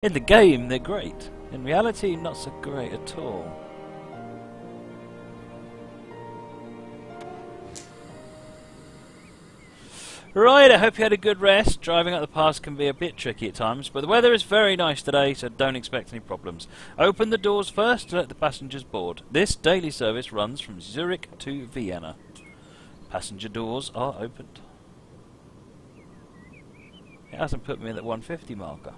In the game, they're great. In reality, not so great at all. Right, I hope you had a good rest. Driving up the pass can be a bit tricky at times, but the weather is very nice today, so don't expect any problems. Open the doors first to let the passengers board. This daily service runs from Zurich to Vienna. Passenger doors are opened. It hasn't put me at the 150 marker.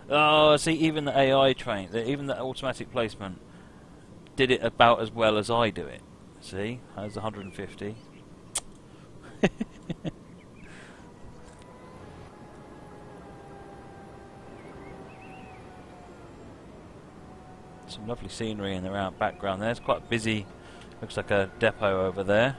Oh, see, even the AI train, even the automatic placement did it about as well as I do it. See, that's 150. Some lovely scenery in the background there. It's quite busy. Looks like a depot over there.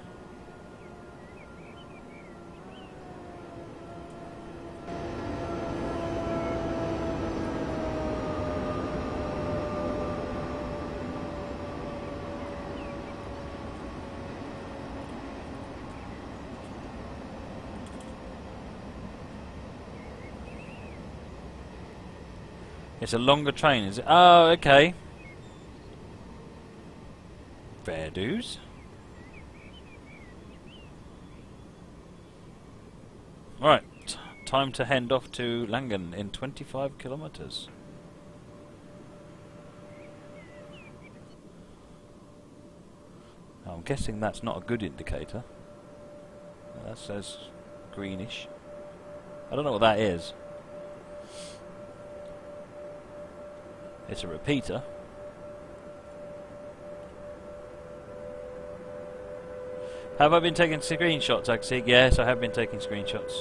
It's a longer train, is it? Oh, okay. Fair dues. Alright, time to head off to Langen in 25 kilometers. I'm guessing that's not a good indicator. That says greenish. I don't know what that is. It's a repeater. Have I been taking screenshots, Axie? Yes, I have been taking screenshots.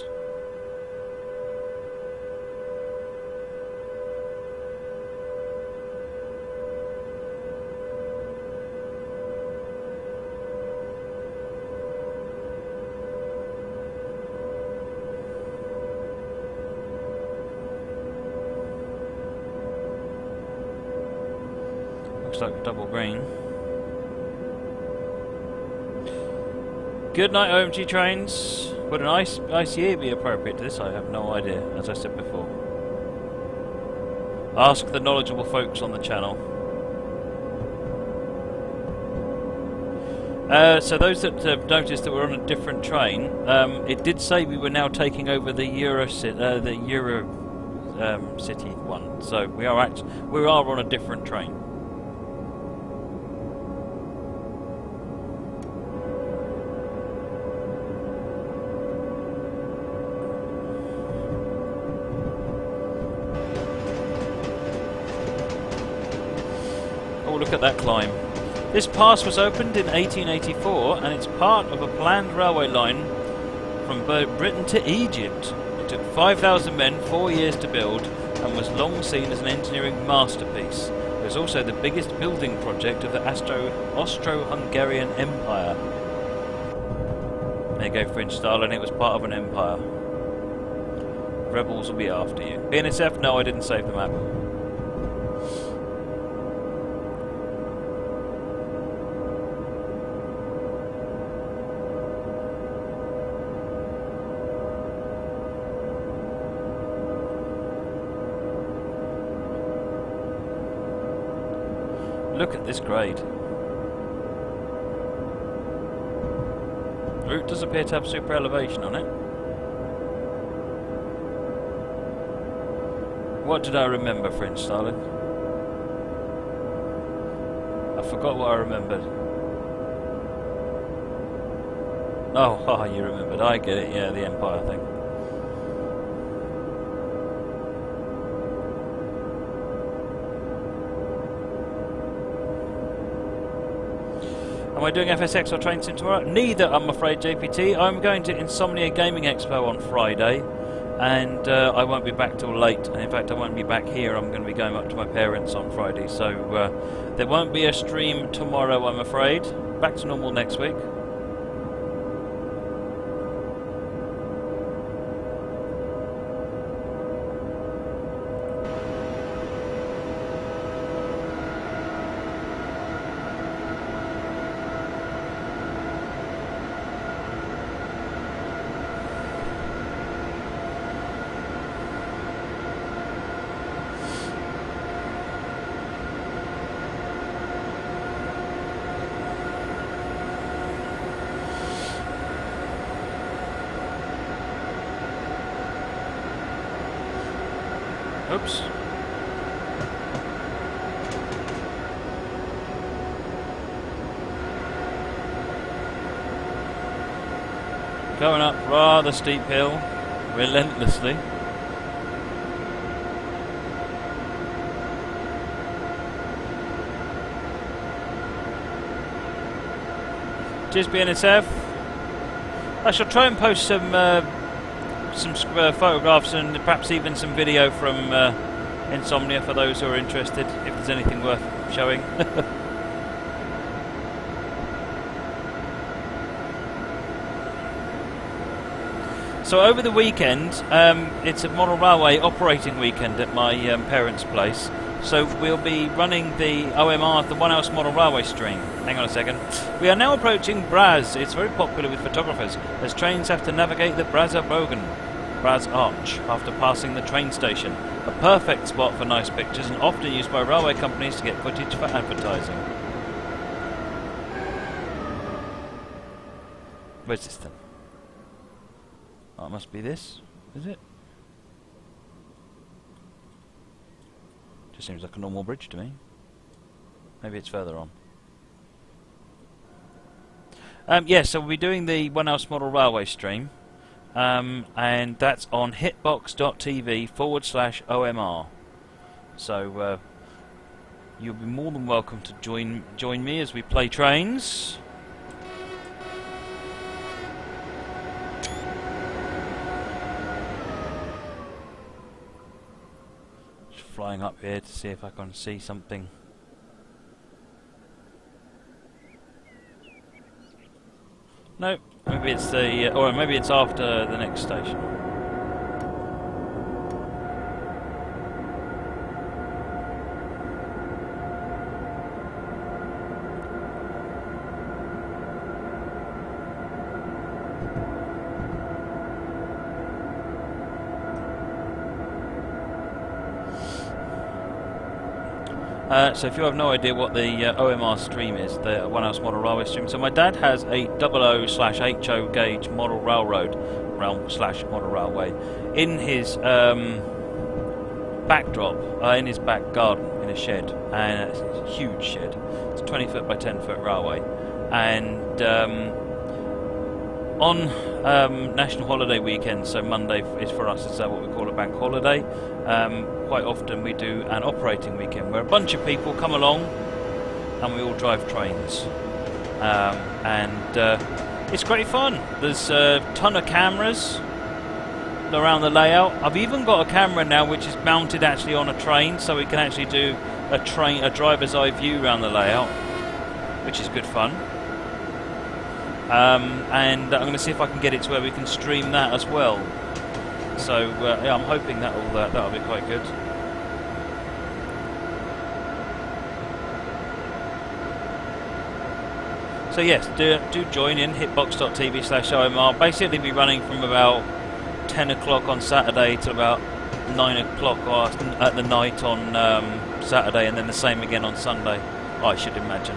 Looks like double green. Good night, OMG trains. Would an ICE be appropriate to this? I have no idea, as I said before. Ask the knowledgeable folks on the channel. So those that have noticed that we're on a different train, it did say we were now taking over the Euro City one. So we are on a different train. Look at that climb. This pass was opened in 1884 and it's part of a planned railway line from Britain to Egypt. It took 5,000 men 4 years to build and was long seen as an engineering masterpiece. It was also the biggest building project of the Austro-Hungarian Empire. There you go, French style, and it was part of an empire. Rebels will be after you. BNSF? No, I didn't save the map. Look at this grade. The route does appear to have super elevation on it. What did I remember, French Starling? I forgot what I remembered. Oh, you remembered. I get it, yeah, the Empire thing. Am I doing FSX or Train Sim tomorrow? Neither, I'm afraid, JPT. I'm going to Insomnia Gaming Expo on Friday, and I won't be back till late. And in fact, I won't be back here. I'm going to be going up to my parents on Friday, so there won't be a stream tomorrow, I'm afraid. Back to normal next week. Oops. Going up rather steep hill, relentlessly. Cheers, BNSF. I shall try and post some photographs and perhaps even some video from Insomnia for those who are interested, if there's anything worth showing. So over the weekend, it's a model railway operating weekend at my parents' place. So we'll be running the OMR, the one-house model railway stream. Hang on a second. We are now approaching Braz. It's very popular with photographers, as trains have to navigate the Braz-Arch after passing the train station. A perfect spot for nice pictures and often used by railway companies to get footage for advertising. Where's this then? Oh, it must be this, is it? Just seems like a normal bridge to me. Maybe it's further on. Yes, so we'll be doing the one-house model railway stream, and that's on hitbox.tv/OMR. So you'll be more than welcome to join me as we play trains. Flying up here to see if I can see something. No, maybe it's the, or maybe it's after the next station. So if you have no idea what the OMR stream is, the one-house model railway stream, so my dad has a 00/HO gauge model railroad, model railway, in his backdrop, in his back garden, in a shed, and it's a huge shed. It's a 20 foot by 10 foot railway, and on national holiday weekend, so Monday is for us is what we call a bank holiday. Quite often we do an operating weekend where a bunch of people come along and we all drive trains, and it's great fun. There's a ton of cameras around the layout. I've even got a camera now which is mounted actually on a train, so we can actually do a driver's eye view around the layout, which is good fun. And I'm going to see if I can get it to where we can stream that as well. So yeah, I'm hoping that'll be quite good. So yes, do join in hitbox.tv/OMR. Basically, be running from about 10 o'clock on Saturday to about 9 o'clock at the night on Saturday, and then the same again on Sunday, I should imagine.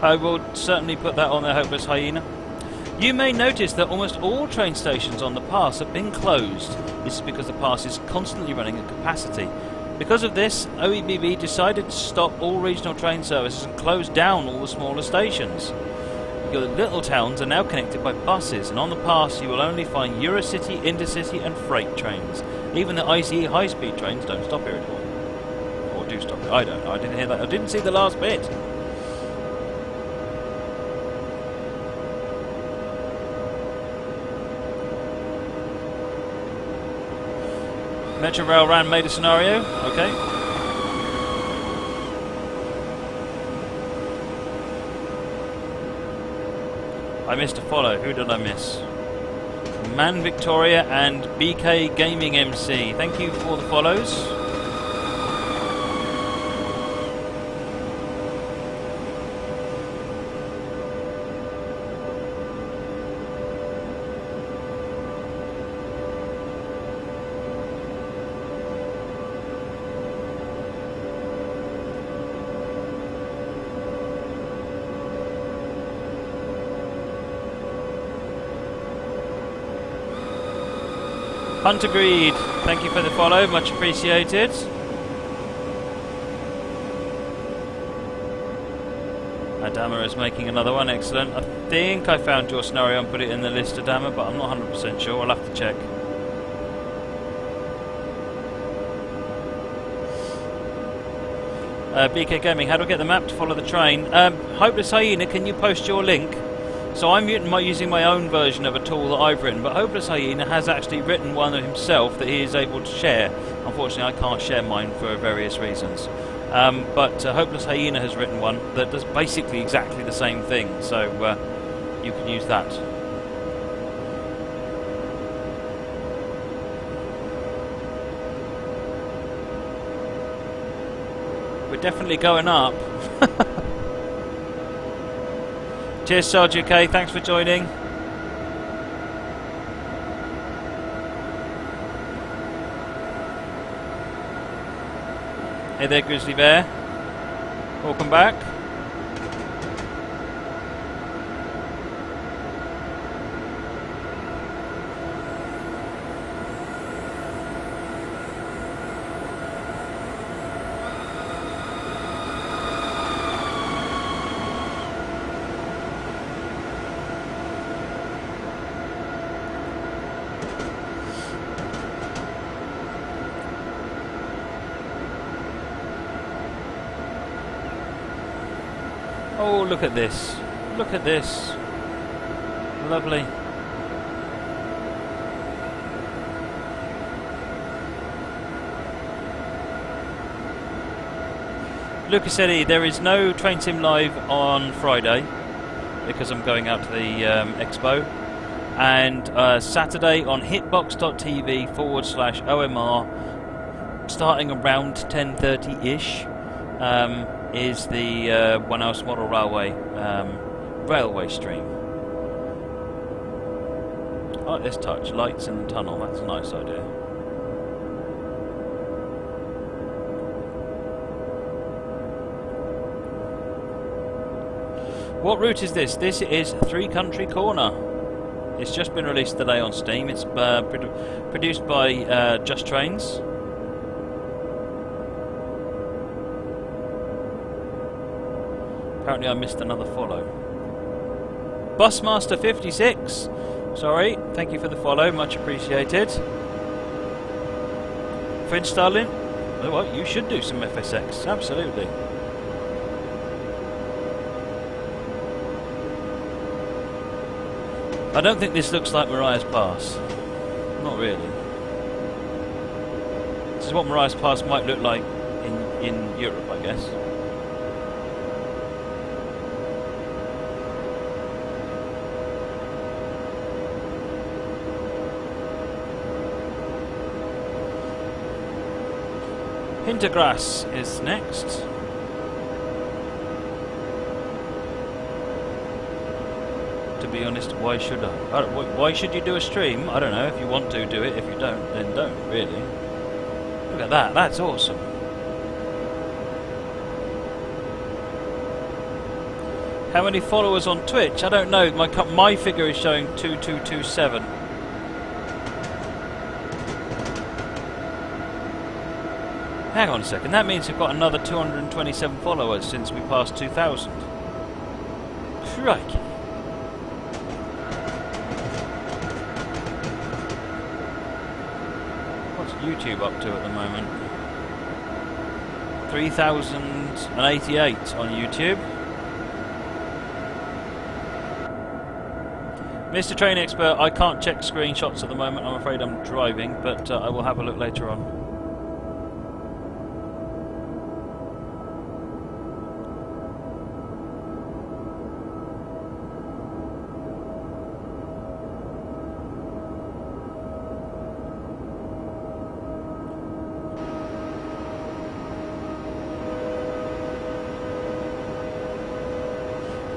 I will certainly put that on there, Hopeless Hyena. You may notice that almost all train stations on the pass have been closed. This is because the pass is constantly running at capacity. Because of this, OEBB decided to stop all regional train services and close down all the smaller stations. Your little towns are now connected by buses, and on the pass you will only find Eurocity, Intercity and freight trains. Even the ICE high-speed trains don't stop here anymore. Or do stop here. I don't know. I didn't hear that. I didn't see the last bit. Metro Rail Ran made a scenario, okay. I missed a follow. Who did I miss? Man Victoria and BK Gaming MC. Thank you for the follows. Hunter Greed, thank you for the follow, much appreciated. Adama is making another one, excellent. I think I found your scenario and put it in the list, Adama, but I'm not 100% sure, I'll have to check. BK Gaming, how do I get the map to follow the train? Hopeless Hyena, can you post your link? So I'm using my own version of a tool that I've written, but Hopeless Hyena has actually written one himself that he is able to share. Unfortunately, I can't share mine for various reasons. But Hopeless Hyena has written one that does basically exactly the same thing, so you can use that. We're definitely going up. Cheers, Sergio K. Thanks for joining. Hey there, Grizzly Bear. Welcome back. Oh, look at this. Look at this. Lovely. Lucas Eddy, there is no Train Sim Live on Friday because I'm going out to the expo. And Saturday on hitbox.tv/OMR, starting around 10:30-ish. Is the One House Model Railway stream. I like this touch, lights in the tunnel, that's a nice idea. What route is this? This is Three Country Corner. It's just been released today on Steam. It's produced by Just Trains. Apparently I missed another follow. Busmaster56! Sorry, thank you for the follow, much appreciated. French Starlin? Oh, well, you should do some FSX, absolutely. I don't think this looks like Mariah's Pass. Not really. This is what Mariah's Pass might look like in Europe, I guess. Hintergrass is next. To be honest, why should I? Why should you do a stream? I don't know. If you want to, do it. If you don't, then don't, really. Look at that. That's awesome. How many followers on Twitch? I don't know. My figure is showing 2227. Hang on a second, that means we've got another 227 followers since we passed 2,000. Crikey. What's YouTube up to at the moment? 3,088 on YouTube. Mr. Train Expert, I can't check screenshots at the moment, I'm afraid I'm driving, but I will have a look later on.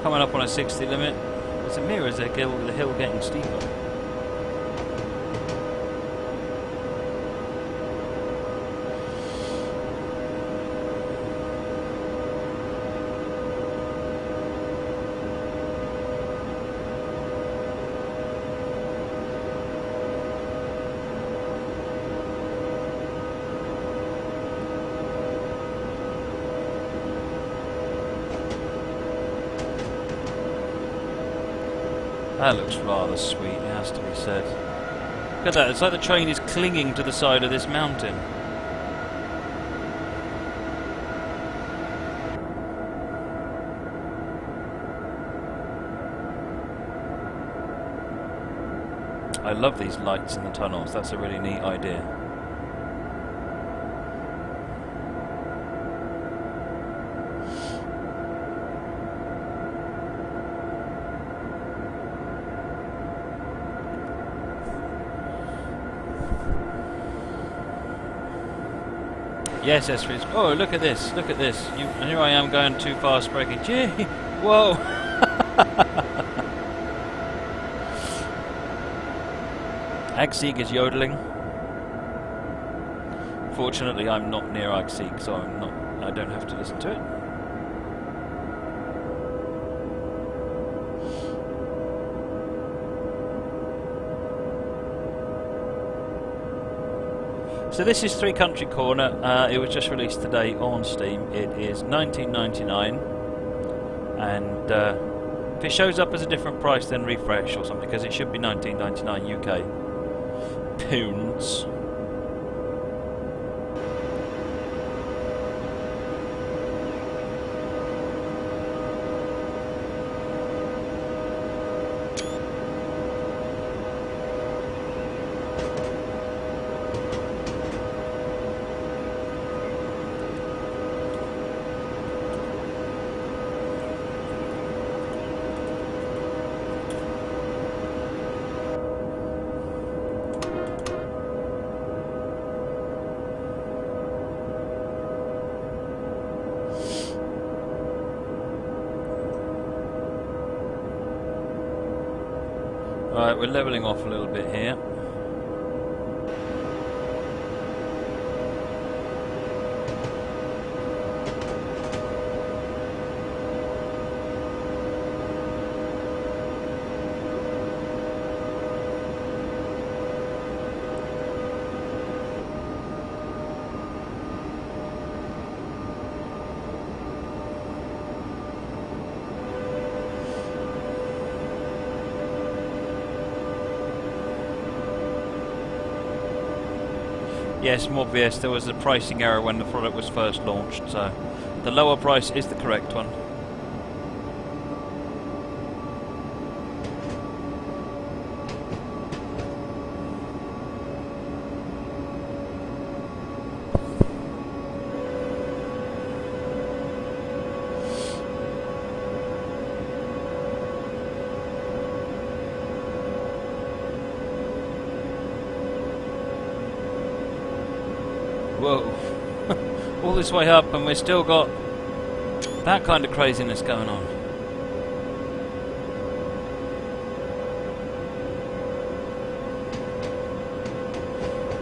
Coming up on a 60 limit. There's a mirror as they go over the hill getting steeper. That looks rather sweet, it has to be said. Look at that, it's like the train is clinging to the side of this mountain. I love these lights in the tunnels, that's a really neat idea. Yes, S3. Oh, look at this, look at this. And here I am going too fast, braking. Gee, whoa! Agseeg is yodeling. Fortunately, I'm not near Agseeg, so I don't have to listen to it. So this is Three Country Corner. It was just released today on Steam. It is $19.99, and if it shows up as a different price, then refresh or something, because it should be $19.99 UK pounds. Right, we're levelling off a little bit here. Yes, more obvious, there was a pricing error when the product was first launched, so the lower price is the correct one. Whoa, all this way up and we've still got that kind of craziness going on.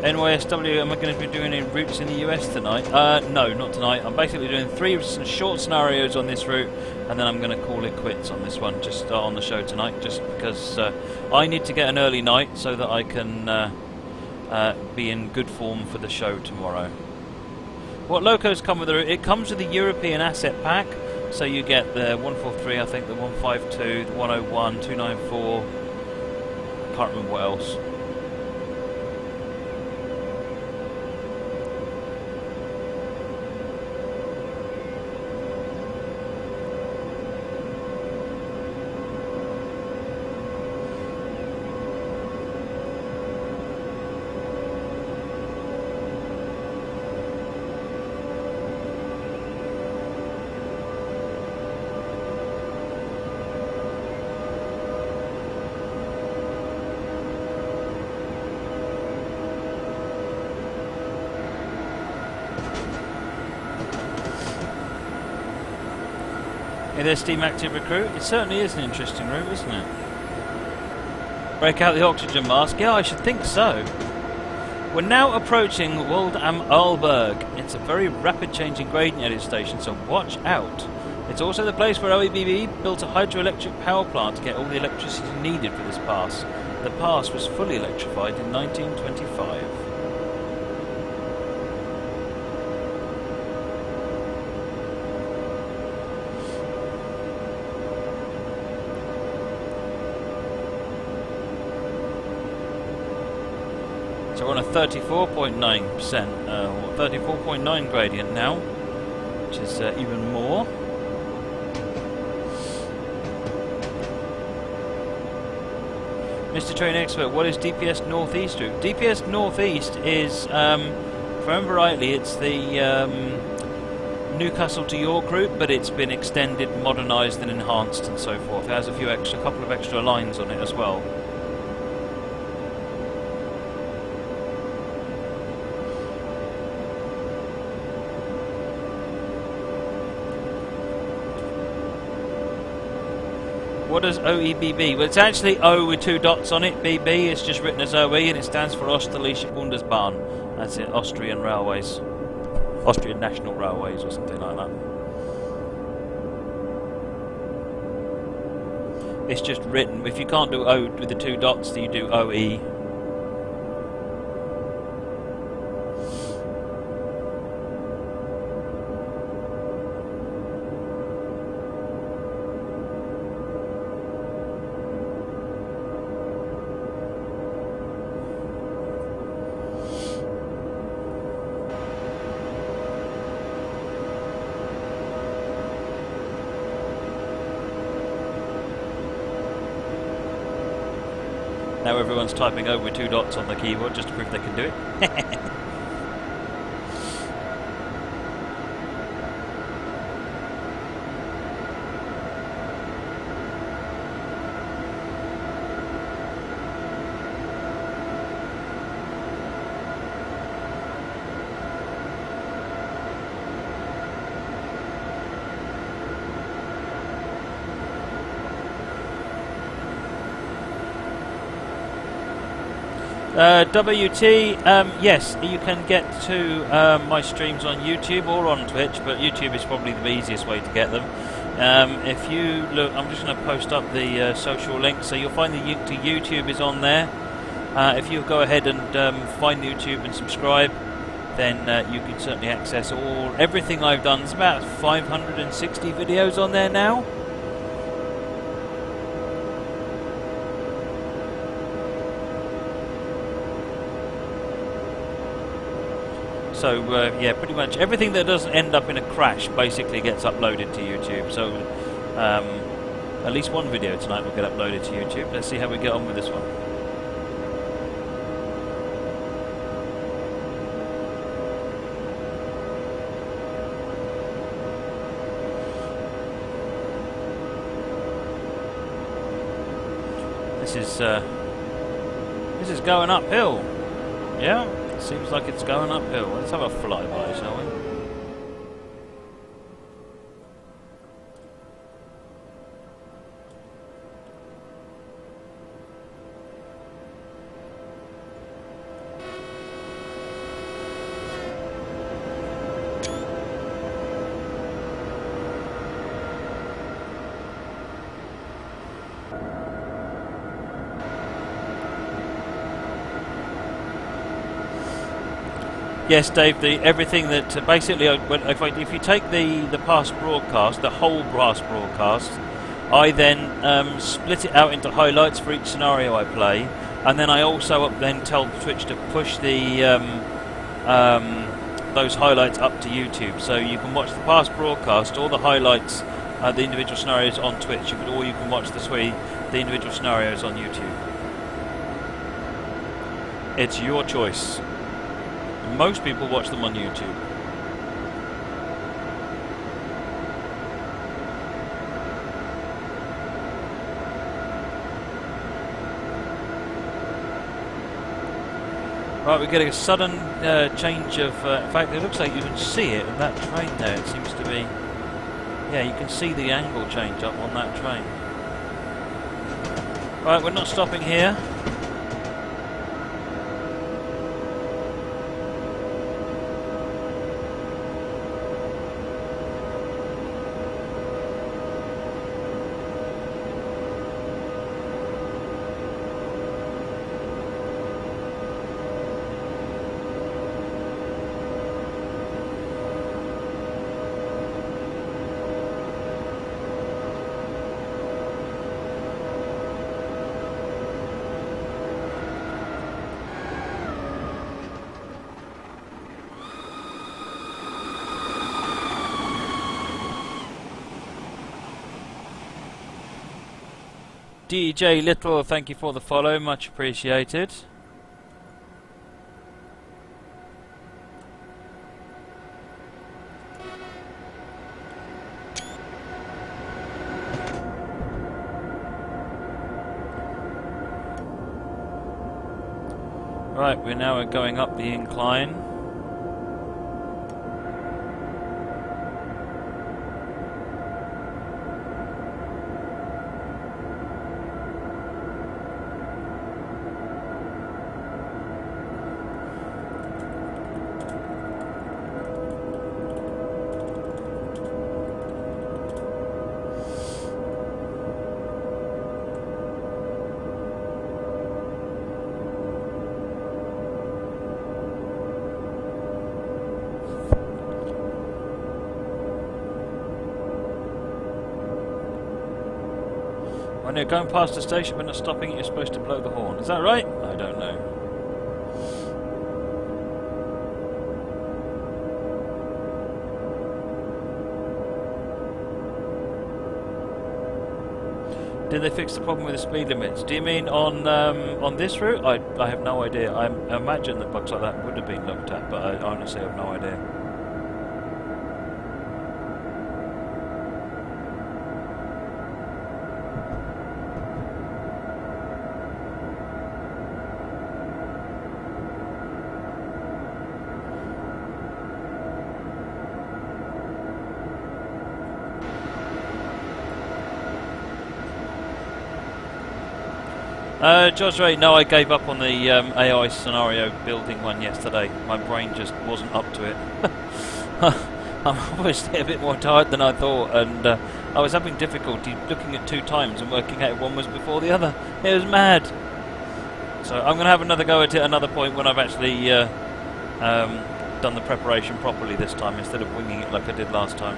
NYSW, am I going to be doing any routes in the US tonight? No, not tonight. I'm basically doing 3 short scenarios on this route, and then I'm going to call it quits on this one, just on the show tonight, just because I need to get an early night so that I can be in good form for the show tomorrow. What locos come with the route? It comes with the European Asset Pack, so you get the 143, I think, the 152, the 101, 294, I can't remember what else. There's Steam Active Recruit. It certainly is an interesting route, isn't it? Break out the oxygen mask. Yeah, I should think so. We're now approaching Wald am Arlberg. It's a very rapid changing gradient at its station, so watch out. It's also the place where OEBB built a hydroelectric power plant to get all the electricity needed for this pass. The pass was fully electrified in 1925. So we're on a 34.9%, or 34.9 gradient now, which is even more. Mr. Train Expert, what is DPS Northeast route? DPS Northeast is, if I remember rightly, it's the Newcastle to York route, but it's been extended, modernised and enhanced and so forth. It has a couple of extra lines on it as well. What does OEBB? Well, it's actually O with 2 dots on it. BB is just written as OE, and it stands for Österreichische Bundesbahn. That's it, Austrian Railways. Austrian National Railways or something like that. It's just written. If you can't do O with the 2 dots, then you do OE. Now everyone's typing O with 2 dots on the keyboard just to prove they can do it. WT, yes, you can get to my streams on YouTube or on Twitch, but YouTube is probably the easiest way to get them. If you look, I'm just going to post up the social link, so you'll find the link to YouTube is on there. If you go ahead and find YouTube and subscribe, then you can certainly access everything I've done. There's about 560 videos on there now. So yeah, pretty much everything that doesn't end up in a crash basically gets uploaded to YouTube. So at least one video tonight will get uploaded to YouTube. Let's see how we get on with this one. This is going uphill. Yeah. Seems like it's going uphill. Let's have a flyby, shall we? Yes, Dave. Everything that basically, if you take the past broadcast, the whole past broadcast, I then split it out into highlights for each scenario I play, and then I also then tell Twitch to push the those highlights up to YouTube, so you can watch the past broadcast, all the highlights, the individual scenarios on Twitch, or you can watch the individual scenarios on YouTube. It's your choice. Most people watch them on YouTube. Right, we get a sudden change of... in fact, it looks like you can see it in that train there. It seems to be... Yeah, you can see the angle change up on that train. Right, we're not stopping here. DJ Little, thank you for the follow, much appreciated. Right, we're now going up the incline. When you're going past the station but not stopping it, you're supposed to blow the horn. Is that right? I don't know. Did they fix the problem with the speed limits? Do you mean on this route? I have no idea. I imagine that bugs like that would have been looked at, but I honestly have no idea. Josre, no, I gave up on the AI scenario building one yesterday. My brain just wasn't up to it. I'm obviously a bit more tired than I thought, and I was having difficulty looking at 2 times and working out if one was before the other. It was mad. So I'm going to have another go at it another point when I've actually done the preparation properly this time, instead of winging it like I did last time.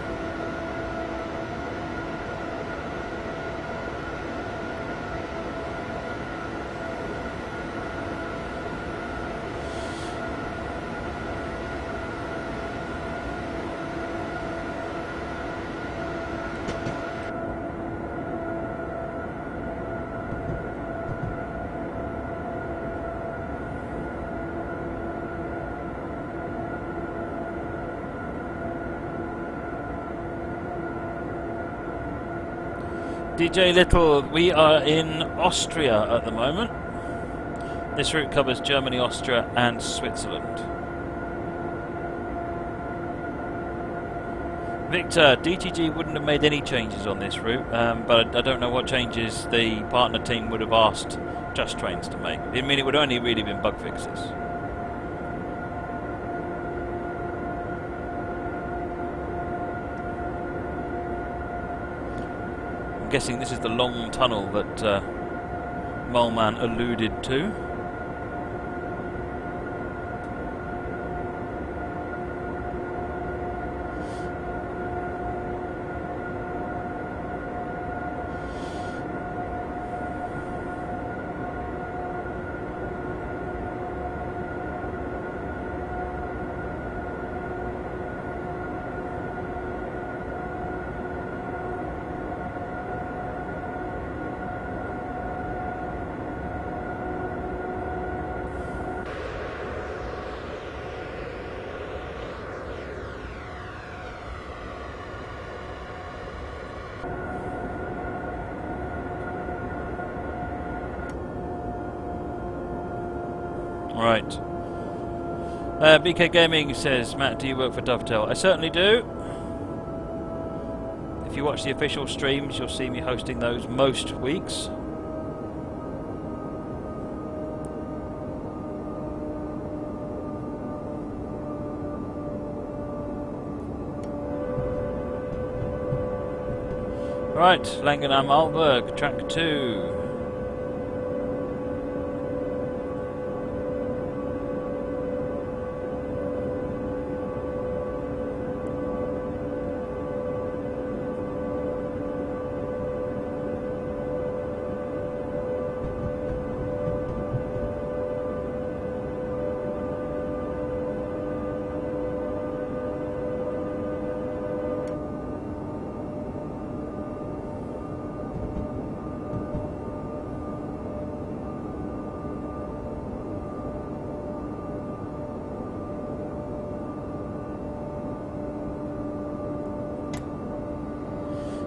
DJ Little, we are in Austria at the moment. This route covers Germany, Austria and Switzerland. Victor, DTG wouldn't have made any changes on this route, but I don't know what changes the partner team would have asked Just Trains to make. I mean, it would only really been bug fixes. I'm guessing this is the long tunnel that Mulman alluded to. Right. BK Gaming says, Matt, do you work for Dovetail? I certainly do. If you watch the official streams, you'll see me hosting those most weeks. Right, Langenham Alberg, track 2.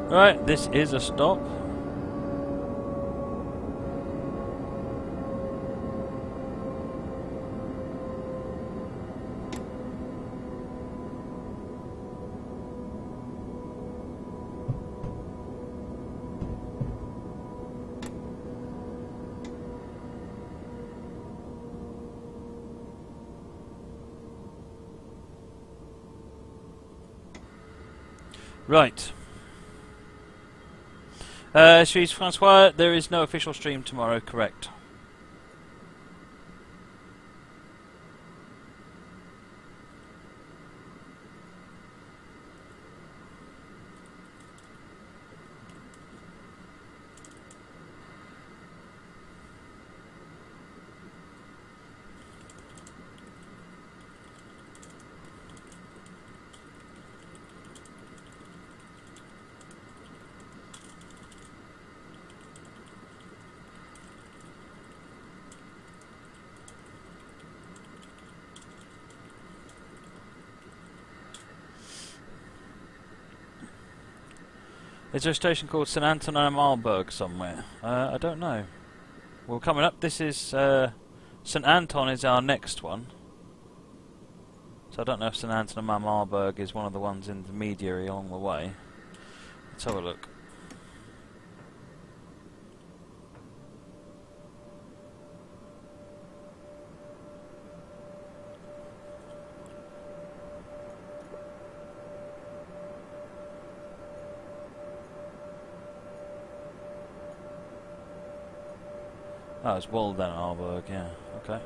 Right, this is a stop. Right. Suisse Francois, there is no official stream tomorrow, correct? Is there a station called St Anton and Marburg somewhere? I don't know. Well, coming up, this is St Anton is our next one. So I don't know if St Anton and Marburg is one of the ones intermediary along the way. Let's have a look. Oh, it's Walden Arburg, yeah, okay.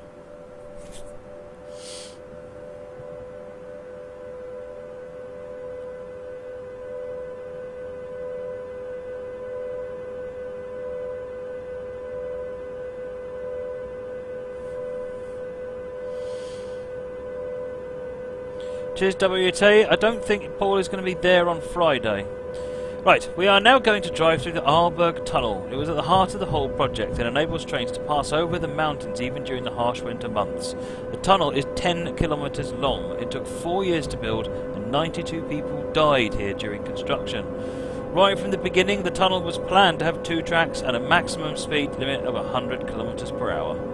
Cheers, WT. I don't think Paul is going to be there on Friday. Right, we are now going to drive through the Arlberg Tunnel. It was at the heart of the whole project and enables trains to pass over the mountains even during the harsh winter months. The tunnel is 10 kilometres long. It took 4 years to build and 92 people died here during construction. Right from the beginning, the tunnel was planned to have 2 tracks and a maximum speed limit of 100 kilometres per hour.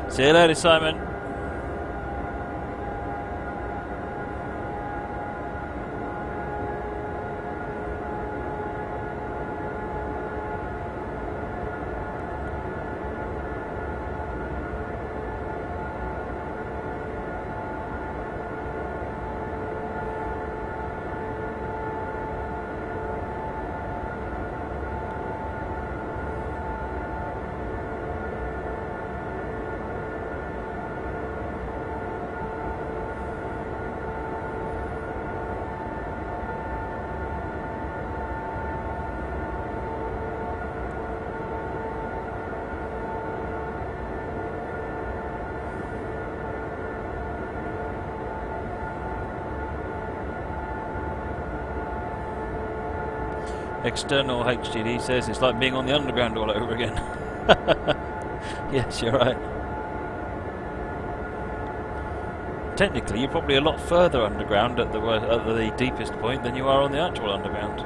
See you later, Simon. External HGD says it's like being on the underground all over again. Yes, you're right. Technically, you're probably a lot further underground at the deepest point than you are on the actual underground.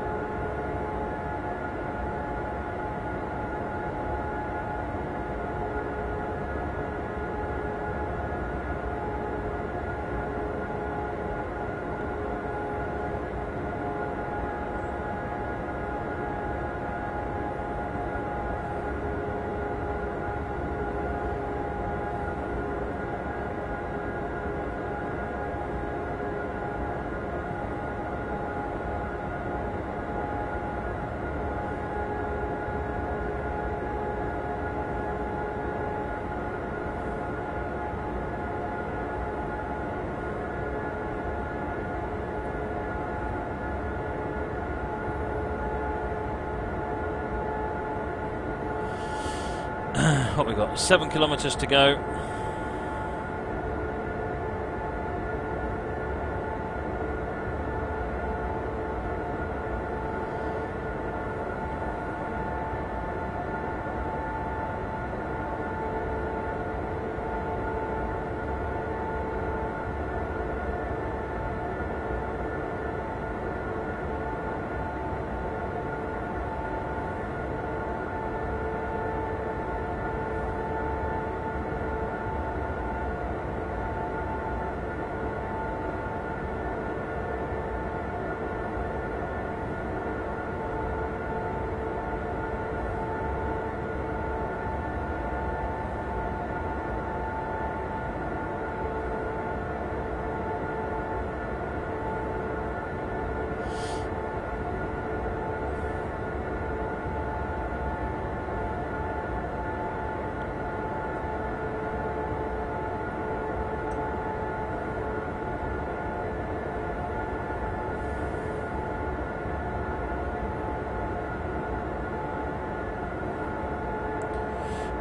What we got? 7 kilometres to go.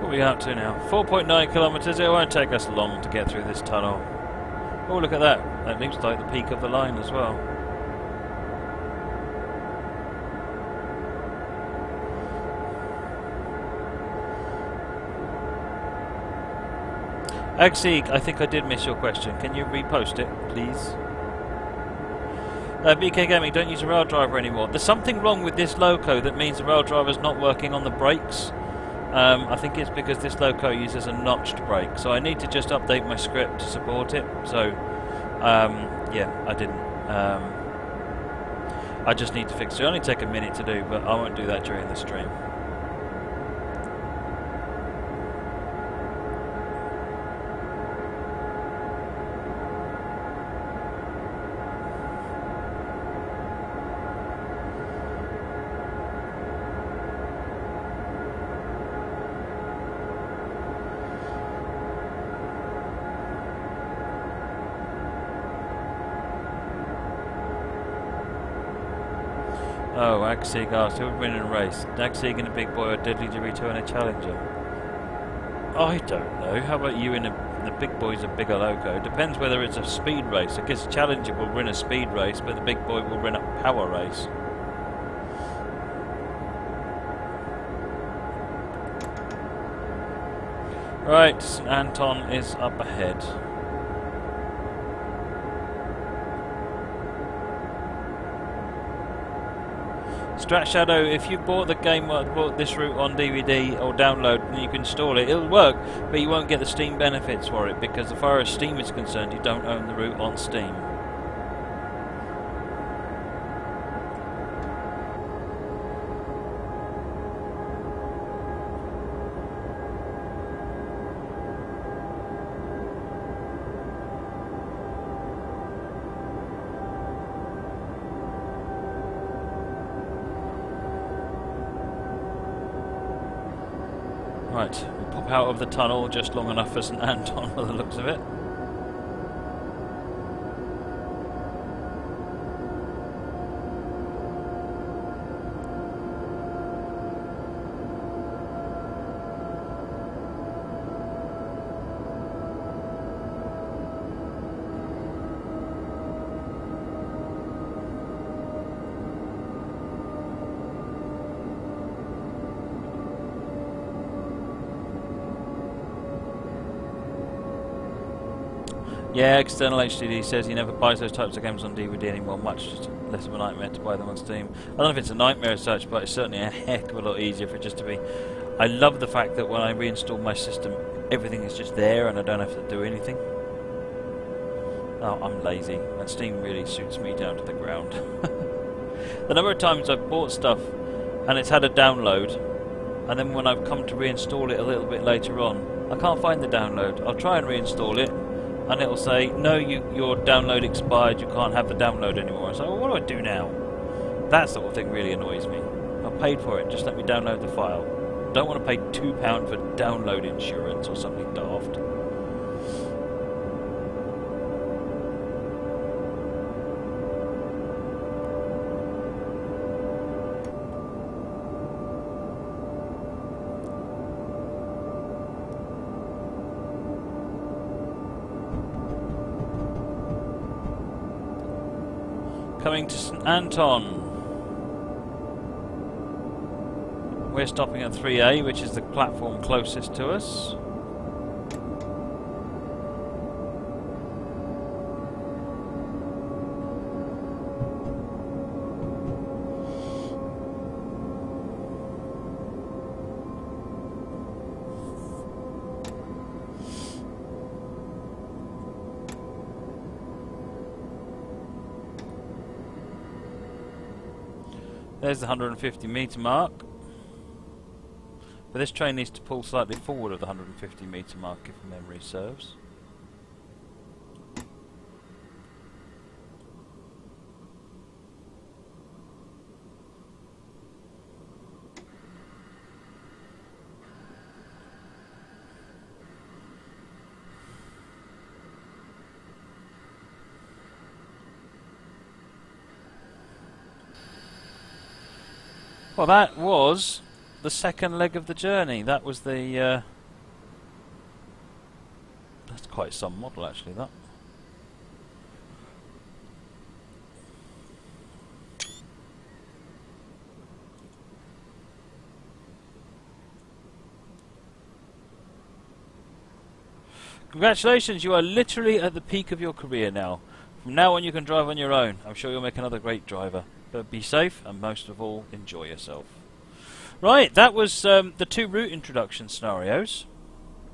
What are we up to now? 4.9 kilometres. It won't take us long to get through this tunnel. Oh, look at that. That looks like the peak of the line as well. Agseek, I think I did miss your question. Can you repost it, please? BK Gaming, don't use a rail driver anymore. There's something wrong with this loco that means the rail driver's not working on the brakes. I think it's because this loco uses a notched brake, so I need to just update my script to support it. So, yeah, I didn't. I just need to fix it. It'll only take a minute to do, but I won't do that during the stream. Oh, Agseek asked, who would win in a race? Agseek in a big boy or Deadly Dorito in a Challenger? I don't know. How about you in a... The big boy's a bigger loco. Depends whether it's a speed race. I guess Challenger will win a speed race, but the big boy will win a power race. Right, St. Anton is up ahead. Strat Shadow, if you bought the game, bought this route on DVD or download, and you can install it, it'll work, but you won't get the Steam benefits for it, because as far as Steam is concerned, you don't own the route on Steam. Right, we'll pop out of the tunnel just long enough for St. Anton by the looks of it. Yeah, External HDD says he never buys those types of games on DVD anymore, much less of a nightmare to buy them on Steam. I don't know if it's a nightmare as such, but it's certainly a heck of a lot easier for it just to be... I love the fact that when I reinstall my system, everything is just there and I don't have to do anything. Oh, I'm lazy, and Steam really suits me down to the ground. The number of times I've bought stuff and it's had a download, and then when I've come to reinstall it a little bit later on, I can't find the download. I'll try and reinstall it, and it'll say, no, your download expired, you can't have the download anymore. So, well, what do I do now? That sort of thing really annoys me. I paid for it, just let me download the file. Don't want to pay £2 for download insurance or something daft. Coming to St Anton. We're stopping at 3A, which is the platform closest to us. There's the 150 metre mark. But this train needs to pull slightly forward of the 150 metre mark if memory serves. Well, that was the second leg of the journey. That was the... that's quite some model, actually, that. Congratulations, you are literally at the peak of your career now. From now on you can drive on your own. I'm sure you'll make another great driver. But be safe, and most of all, enjoy yourself. Right, that was the 2 route introduction scenarios,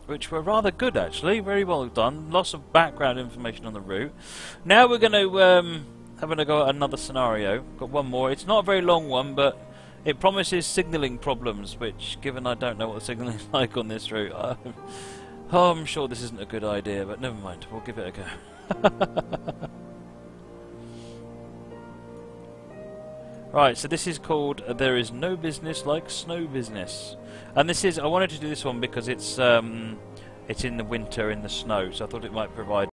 which were rather good actually, very well done. Lots of background information on the route. Now we're going to have a go at another scenario. Got one more. It's not a very long one, but it promises signalling problems, which, given I don't know what the signalling is like on this route, I'm sure this isn't a good idea, but never mind, we'll give it a go. Right, so this is called There Is No Business Like Snow Business. And this is, I wanted to do this one because it's in the winter in the snow, so I thought it might provide